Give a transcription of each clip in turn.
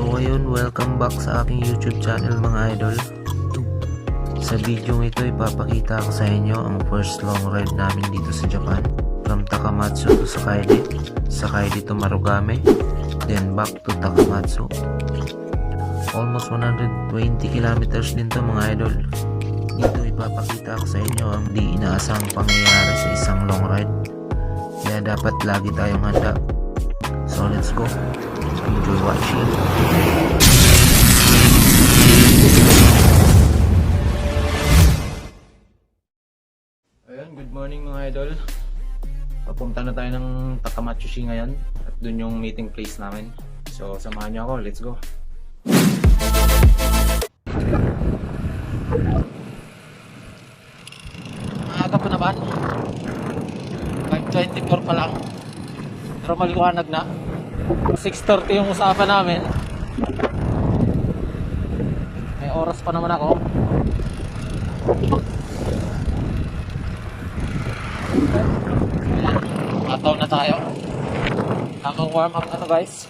So ayun, welcome back sa aking YouTube channel mga idol. Sa video ito ipapakita ko sa inyo ang first long ride namin dito sa Japan. From Takamatsu to Sakaide to Marugame, then back to Takamatsu. Almost 120 kilometers din to mga idol. Dito ipapakita ko sa inyo ang di inaasang pangyayari sa isang long ride. Kaya dapat lagi tayong handa. So let's go. Enjoy watching. Ayun, good morning mga idol. Papunta na tayo ng Takamatsu ngayon. At dun yung meeting place namin. So samahan niyo ako, let's go. Maaga pa naman. 5:24 pa lang. Pero maliwanag na. 6:30 yung usapan namin. May oras pa naman ako. Ataw na tayo. Tamang warm up na to guys.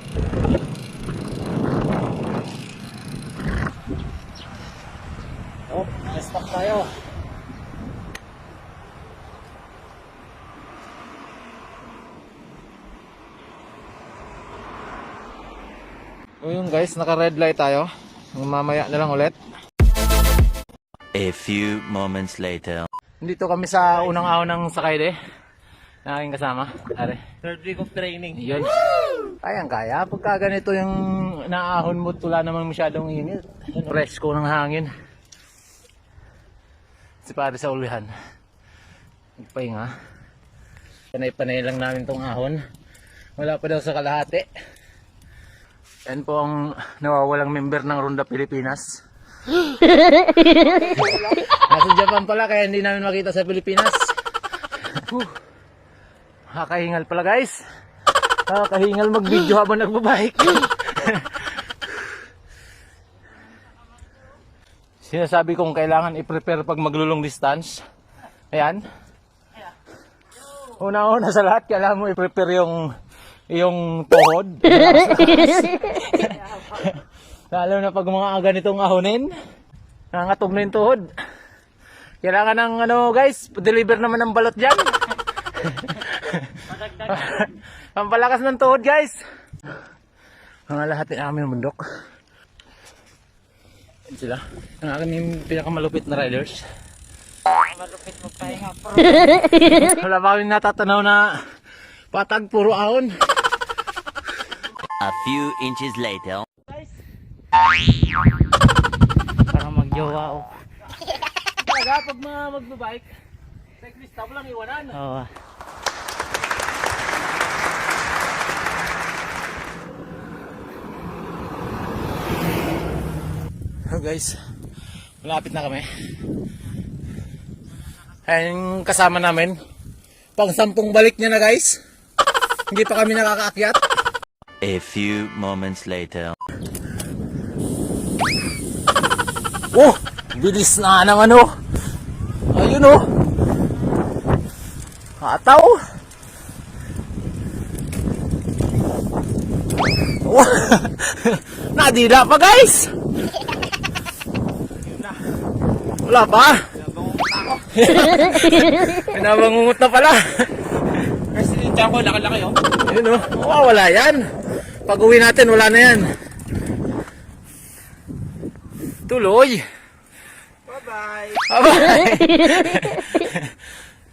Oh, stop tayo. O yun guys, naka red light tayo. Mamaya na lang ulit. A few moments later. Dito kami sa unang ahon ng Sakaide na aking kasama. Are. Third week of training. Yun. Kayang-kaya. Pagka ganito yung naahon mo, wala naman masyadong init. Presko ng hangin. Si pare sa ulihan. Nagpahinga. Panay-panay lang namin tong ahon. Wala pa daw sa kalahati. Yan po ang nawawalang member ng Ronda Pilipinas. Nasa Japan pala kaya hindi namin makita sa Pilipinas. Kakahingal pala guys. Kakahingal mag-video habang nagbabike. Sinasabi kong kailangan i-prepare pag maglulong distance. Ayan. Una-una sa lahat, kailangan mo i-prepare yung tuhod. Lalo na pag mga ganitong ahonin, nangatog na yung tuhod. Kailangan ng guys, deliver naman ng balot dyan. Pampalakas ng tuhod guys. Mga lahat din namin ng bundok. Yan sila. Ang aking pinakamalupit na riders. Malupit magpahinga po. Wala pa kami natatanaw na patag puro ahon. A few inches later. Parang magjowa o. Talaga pag magbabike, cyclist stop lang iwanan. Oo. So guys, malapit na kami. Ayun kasama namin. Pang 10 balik niya na guys. Hindi pa kami nakakaakyat. A few moments later. Oh, bilis na ng ayun oh. Ataw. Oh. Nadila pa guys. Wala pa. Pinabangungot na pala. Kasi dyan ko, laki-laki o. Ayun oh. Oh, wala yan. Pag uwi natin, wala na yan. Tuloy. Bye-bye. Bye-bye.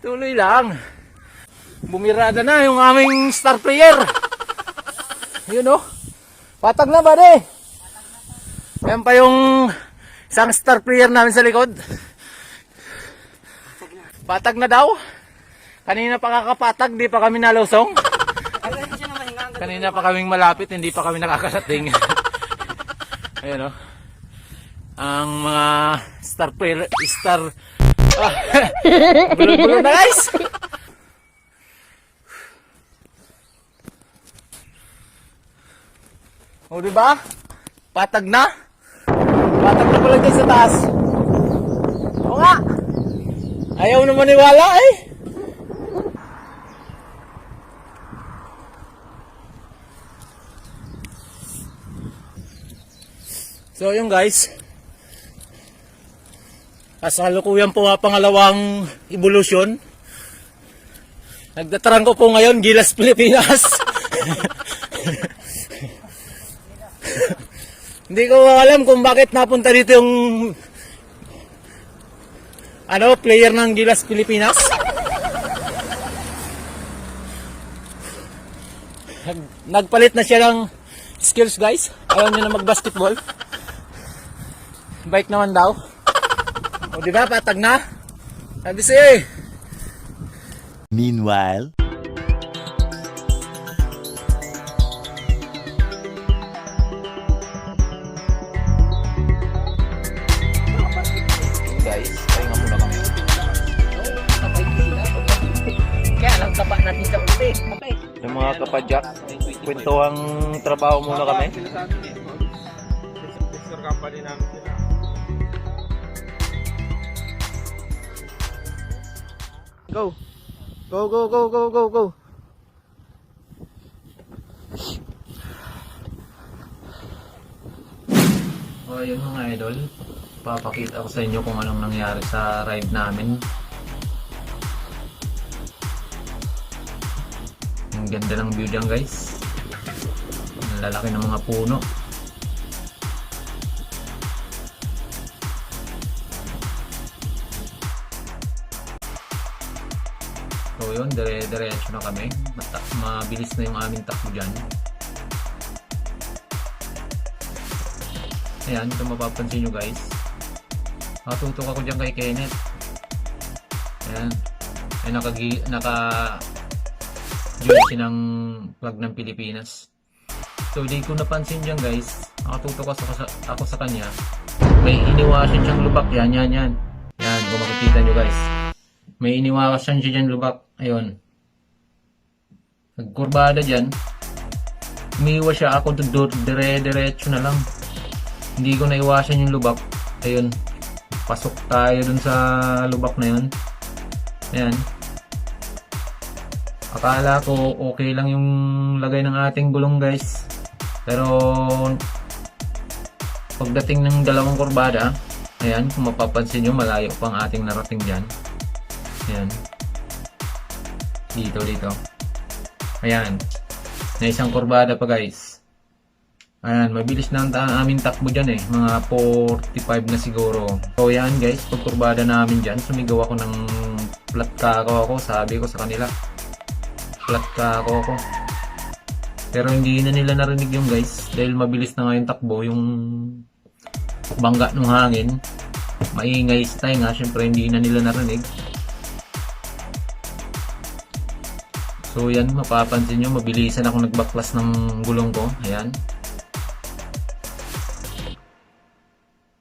Tuloy lang. Bumirada na yung aming star player. Ayun oh. Patag na ba de? Yan pa yung isang star player namin sa likod. Patag na daw. Kanina pa kakapatag, di pa kami nalusong. Kanina pa kaming malapit, hindi pa kami nakakarating. Ayun oh. Ang mga star player, bulol-bulol na guys. O diba? Patag na. Patag na pala dyan sa taas. O nga. Ayaw na maniwala eh. So yun guys, kasalukuyan po pangalawang evolution. Nagdatarang ko po ngayon Gilas, Pilipinas. Hindi ko alam kung bakit napunta dito yung player ng Gilas, Pilipinas. Nagpalit na siya ng skills guys. Ayaw niya na mag-basketball. Bike naman daw. O diba, patag na? Sabi siya eh. Meanwhile, Guys, pahinga muna kami. Kaya lang tapa natin sa ulit. Yung mga kapadyak, kwentuhang trabaho muna kami. Sister company namin sila. Go! Go, go, go, go, go, go! O, yun mga idol. Papakita ko sa inyo kung anong nangyari sa ride namin. Ang ganda ng view dyan guys. Ang lalaki ng mga puno. So yun, dire-diretso na kami. Mabilis na yung aming takbo dyan. Ayan, kung mapapansin nyo guys, nakatutok ako dyan kay Kenneth. Ayan, ay naka-join siya ng flag ng Pilipinas. So di ko napansin dyan guys, nakatutok ako sa kanya. May iniwasan siyang lubak, yan. Yan, kung makikita nyo guys. May iniwasan siya dyan lubak. Ayun. Nagkurbada dyan. Umiiwas siya, ako dire-diretso na lang. Hindi ko naiwasan yung lubak. Ayun. Pasok tayo dun sa lubak na yun. Ayan. Akala ko okay lang yung lagay ng ating gulong guys. Pero pagdating ng dalawang kurbada, ayan, kung mapapansin nyo, malayo pang ating narating dyan. Ayan. Dito. Ayan. Na isang kurbada pa guys. Ayan, mabilis na ang aming takbo dyan eh. Mga 45 na siguro. So yan guys, pag kurbada namin dyan, sumigaw ako ng flat kako ako. Sabi ko sa kanila, flat kako ako. Pero hindi na nila narinig yung guys. Dahil mabilis na nga yung takbo, yung bangga ng hangin. Maingay sa tayo nga, syempre hindi na nila narinig. So yan, mapapansin nyo, mabilisan ako nagbaklas ng gulong ko. Ayan.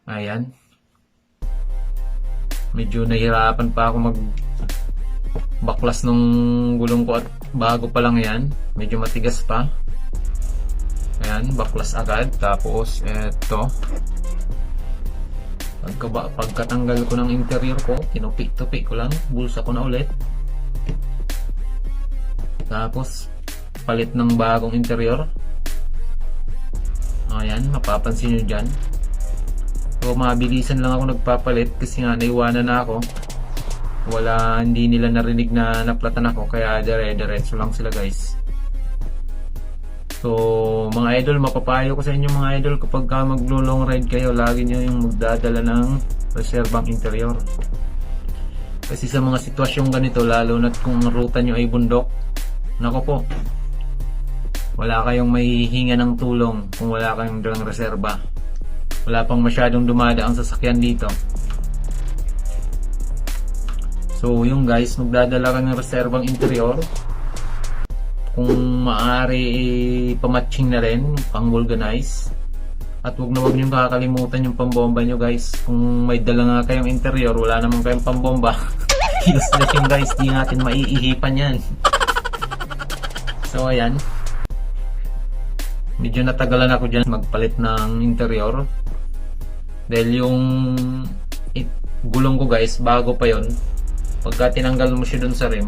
Ayan. Medyo nahirapan pa ako magbaklas ng gulong ko at bago pa lang yan. Medyo matigas pa. Ayan, baklas agad. Tapos eto. Pagkatanggal ko ng interior ko, tinupi-tupi ko lang. Bulsa ko na ulit. Tapos palit ng bagong interior. Ayan, mapapansin nyo dyan. So mabilisan lang ako nagpapalit kasi nga naiwanan na ako. Hindi nila narinig na naplatan ako, kaya dire-diretso lang sila guys. So mga idol, mapapayo ko sa inyo mga idol, kapag maglo-long ride kayo, lagi nyo yung magdadala ng reserbang interior. Kasi sa mga sitwasyong ganito, lalo na kung ruta nyo ay bundok, nako po, wala kayong mahihinga ng tulong kung wala kayong dalang reserba. Wala pang masyadong dumadaang sasakyan dito. So yung guys, magdadala ka ng reserbang interior. Kung maaari, pamatching na rin, pang vulcanize. At wag nyo kakalimutan yung pambomba nyo guys. Kung may dala nga kayong interior, wala naman kayong pambomba, useless yung guys, di natin maiihipan yan. So ayan, medyo natagalan ako dyan magpalit ng interior. Dahil yung gulong ko guys, bago pa yon. Pagka tinanggal mo siya dun sa rim,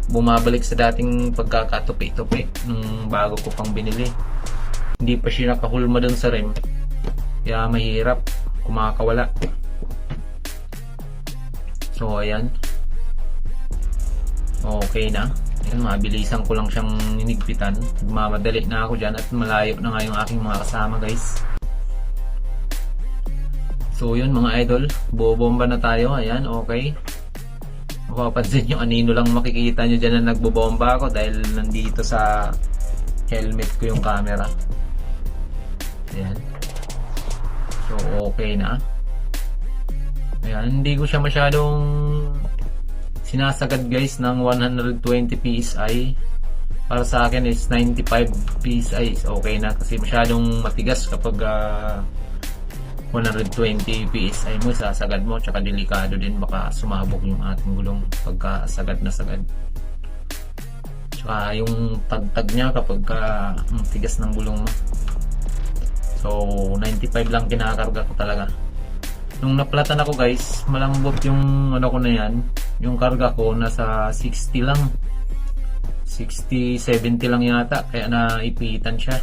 bumabalik sa dating pagkakatupi-tupi nung bago ko pang binili. Hindi pa siya nakahulma dun sa rim. Kaya mahirap, kumakawala. So ayan. Okay na. Ayan, mabilisan ko lang siyang hinigpitan. Magmamadali na ako dyan at malayo na nga yung aking mga kasama guys. So yun mga idol, bobomba na tayo. Ayan, okay. Mapapansin nyo, anino lang makikita nyo dyan na nagbobomba ako dahil nandito sa helmet ko yung camera. Ayan. So okay na. Ayan, hindi ko siya masyadong sinasagad guys ng 120 PSI. Para sa akin is 95 PSI is okay na kasi masyadong matigas kapag 120 PSI mo sasagad mo, tsaka delikado din, baka sumabog yung ating gulong pagka sagad na sagad. Tsaka yung tagtag niya kapag tigas ng gulong mo. So 95 lang kinakarga ko talaga. Nung naplatan ako guys, malambot yung ano ko na yan. Yung karga ko nasa 60 lang. 60, 70 lang yata. Kaya naipitan siya.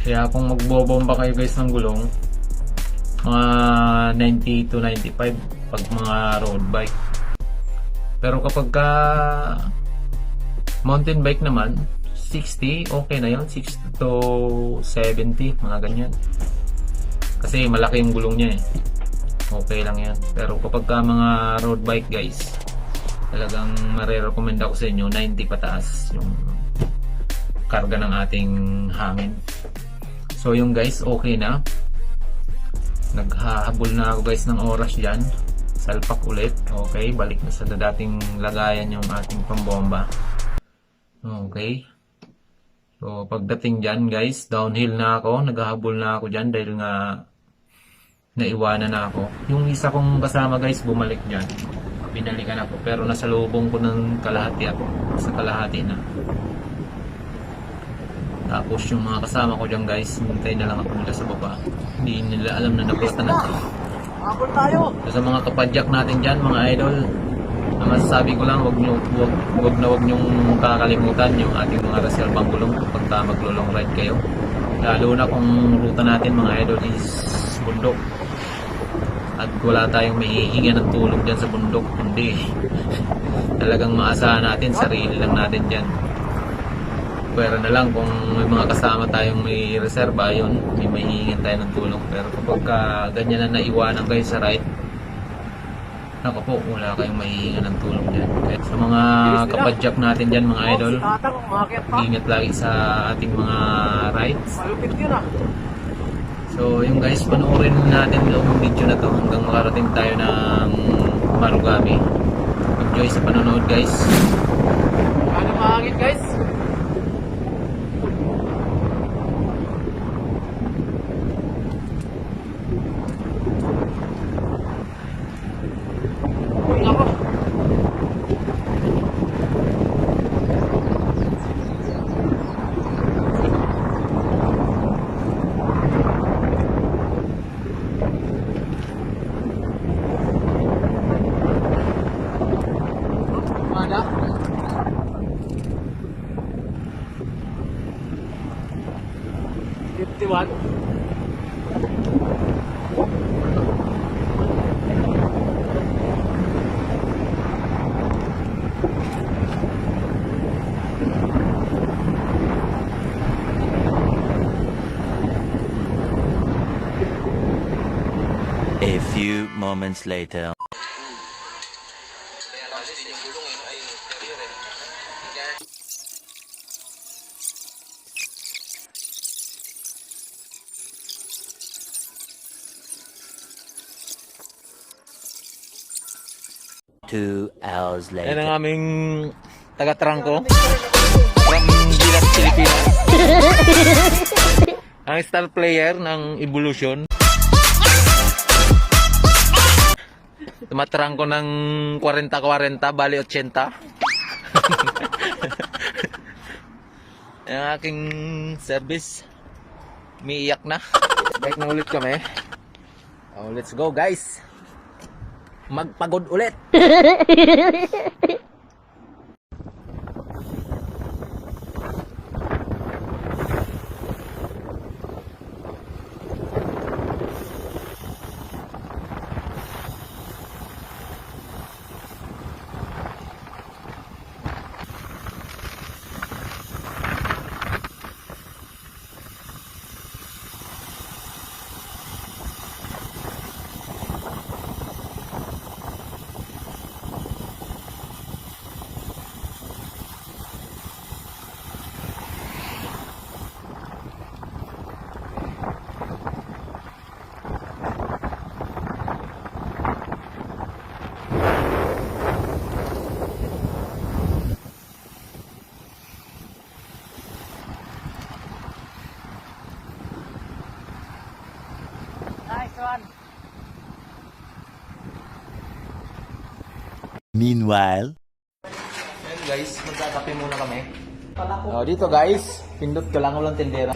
Kaya kung magbobomba kayo guys ng gulong, mga 90 to 95 pag mga road bike. Pero kapag mountain bike naman, 60, okay na yun. 60 to 70, mga ganyan. Kasi malaki yung gulong niya eh. Okay lang yan. Pero kapag mga road bike guys, talagang marirecommend ako sa inyo 90 pataas yung karga ng ating hangin. So yung guys, okay na. Naghahabol na ako guys ng oras dyan. Salpak ulit. Okay, balik na sa dating lagayan yung ating pambomba. Okay. So pagdating dyan guys, downhill na ako. Naghahabol na ako dyan dahil nga naiwanan na ako. Yung isa kong kasama guys, bumalik dyan. Binalikan ako. Pero nasa lubong ko ng kalahati ako. Sa kalahati na. Tapos yung mga kasama ko dyan guys, hintay na lang ako nila sa baba. Hindi nila alam na naplatan na. Habol tayo! So, sa mga kapadyak natin dyan, mga idol, ang masasabi ko lang, wag nyong kakalimutan yung ating mga reservang gulong kapag maglo-long ride kayo. Lalo na kung ruta natin mga idol is bundok. At wala tayong mahihinga ng tulong dyan sa bundok. Hindi. Talagang maasahan natin, sarili lang natin dyan. Pwera na lang kung may mga kasama tayong may reserva, yun, may mahihingan tayo ng tulong. Pero kapag ganyan na naiwanan kayo sa ride, naku po, wala kayong mahihingan ng tulong dyan. Kaya sa mga kapadyak natin dyan mga idol, ingat lagi sa ating mga rides. Malupit yun ah! So yung guys, panoorin natin yung video na to hanggang makarating tayo ng Marugame. Enjoy sa panonood guys. Ano mahangin guys? Uy ako! Mana? $51. A few moments later. Two hours Yan later. ang aming taga-trangko from Gilas, Pilipinas. Ang star player ng Evolution. Tumatrangko ng 40-40, bali 80. Ang aking service, umiiyak na. Bike na ulit kami. Oh, let's go guys. Magpagod ulit. Meanwhile. Ayan guys, magkakape muna kami. Dito guys, pindot ka lang ulang tindera.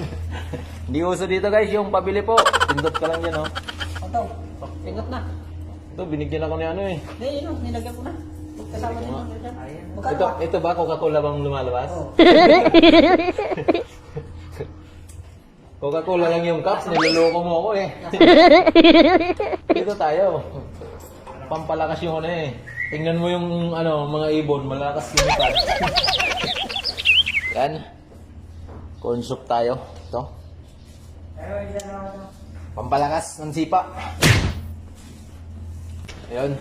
Hindi uso dito guys yung pabili po. Pindot ka lang yan oh. Ito, ingat na. Ito, binigyan ako ni ano eh. Hindi, nilagyan ko na. Kasama din mo. Ito ba Coca-Cola bang lumalabas? Coca-Cola lang yung cups, niloloko mo ako eh. Dito tayo. Pampalakas yung ano eh. Tingnan mo yung ano, mga ibon, malakas yung mukha. Yan. Corn soup tayo. Ito. Pampalakas ng sipa. Ayun.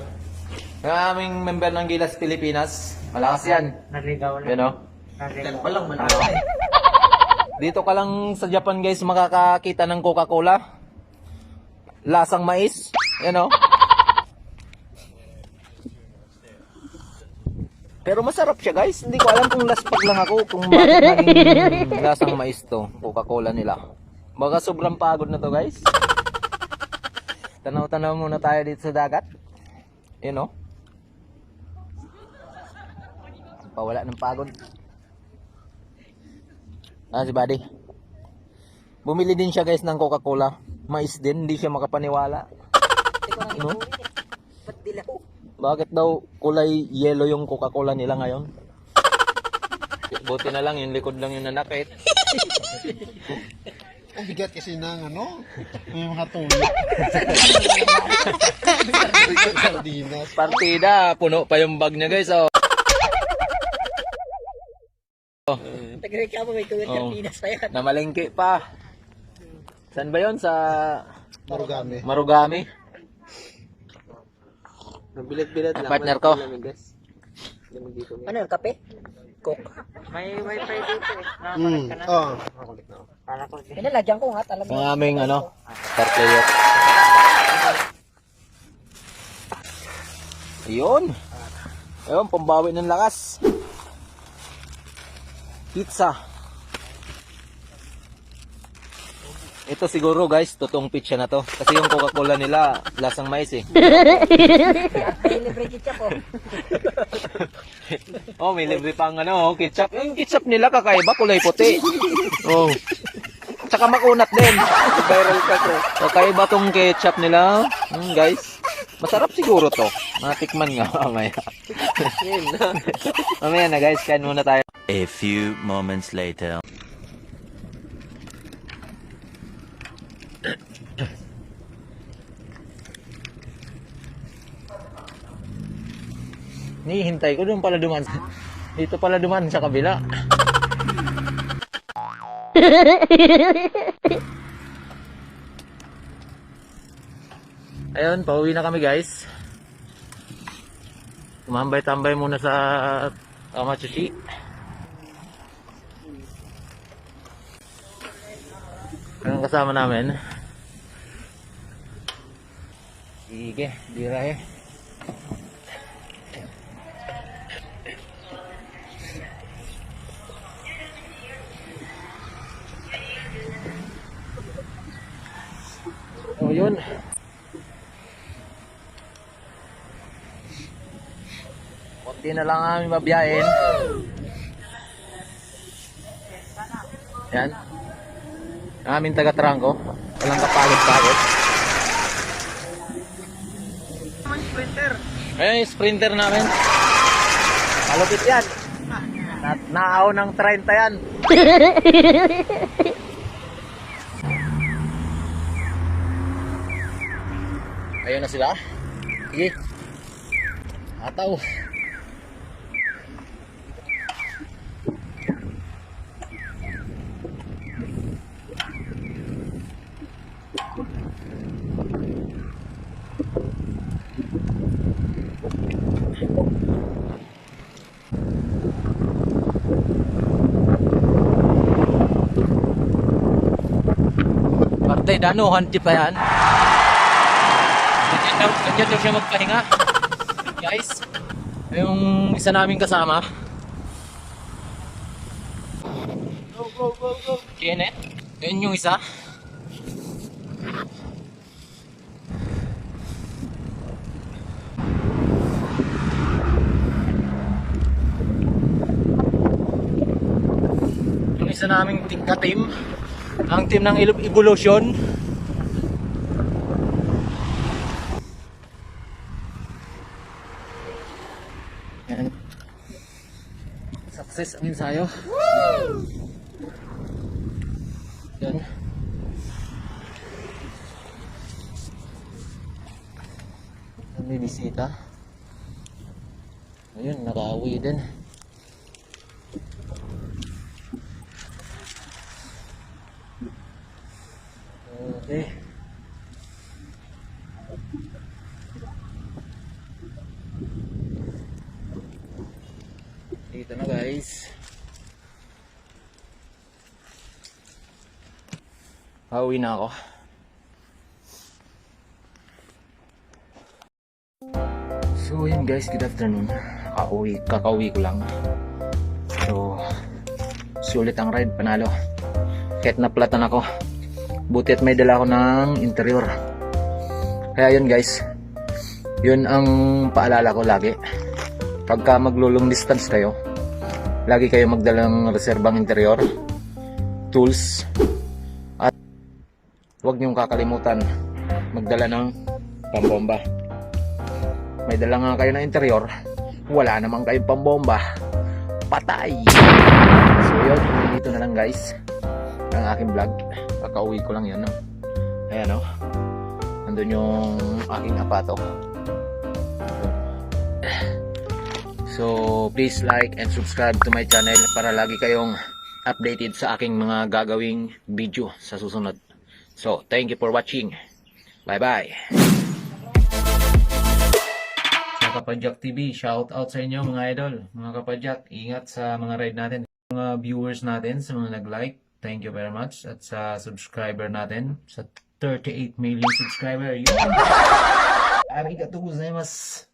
Yung aming member ng Gilas Pilipinas. Malakas yan. Naligaw Yan o. Naligaw pa lang, malakas. Dito ka lang sa Japan guys makakakita ng Coca-Cola. Lasang mais. Yan o. Pero masarap siya guys. Hindi ko alam kung laspag lang ako kung bakit naging lasang mais to. Coca-Cola nila. Baka sobrang pagod na to guys. Tanaw-tanaw muna tayo dito sa dagat. Yan o. Pawala ng pagod. Si buddy. Bumili din siya guys ng Coca-Cola. Mais din. Hindi siya makapaniwala. No? Bakit daw kulay yellow yung Coca-Cola nila ngayon? Buti na lang yung likod lang yung nanakit. Ang bigat kasi ng ano, may mga tuloy. Sardinas. Partida, puno pa yung bag niya guys. Oh. Nagreklamo may tuwid Oh. Pinas pa yan. Namalengke pa. Saan ba yon? Sa Marugame. Marugame? Bilit-bilit lang. Partner ko. Ano yung kape? Coke. May wifi dito eh. Oh. Pinalagyan ko nga talaga. Ang aming ano, star player. Ayun. Ayun, pambawi ng lakas. Pizza. Ito siguro guys, totoong pizza na to. Kasi yung Coca-Cola nila, lasang mais eh. May libre ketchup oh. Oh, may libre pang ano, ketchup. Yung ketchup nila kakaiba, kulay puti. Oh. Tsaka makunat din. Viral kasi. Kakaiba tong ketchup nila. Guys, masarap siguro to. Matikman nga mamaya. Mamaya na guys, kain muna tayo. A few moments later. Hintay ko doon pala duman. Dito pala duman sa kabila. Ayun, pauwi na kami guys. Tumambay-tambay muna sa Matsushi. Ang kasama namin. Sige, bira eh. So yun. Kunti na lang kami mabiyahin. Yan. Ang aming taga-trangko. Walang kapagod-pagod. Ayun yung sprinter namin. Malupit yan. Naaw ng 30 yan. Ayun na sila. Sige. Ataw. Partay danuhan di pa yan. Ganyan daw siya magpahinga. Guys, yung isa naming kasama. Kenneth. Yun yung isa. sa naming ka-team. Ang team ng Evolution. Yan. Success ang ensayo. Yan. May bisita. Ayun, nakauwi din. Okay. Dito na guys. Pauwi na ako. So yun guys, good afternoon. Kakauwi ko lang. So sulit ang ride, panalo. Kahit naplatan ako, buti at may dala ako ng interior. Kaya yun guys, yun ang paalala ko lagi. Pagka maglo-long distance kayo, lagi kayo magdalang reserbang interior, tools, at huwag niyong kakalimutan magdala ng pambomba. May dala nga kayo ng interior, wala naman kayong pambomba, patay. So yun, dito na lang guys ang aking vlog. Kakauwi ko lang yan, no? Ayan, no? Nandun yung aking apato. So please like and subscribe to my channel para lagi kayong updated sa aking mga gagawing video sa susunod. So thank you for watching. Bye bye. Sa Kapadyak TV, shout out sa inyo mga idol. Mga Kapadyak, ingat sa mga ride natin. Mga viewers natin, sa mga nag-like, thank you very much. At sa subscriber natin, sa 38 million subscriber, yun! Arigatou gozaimasu!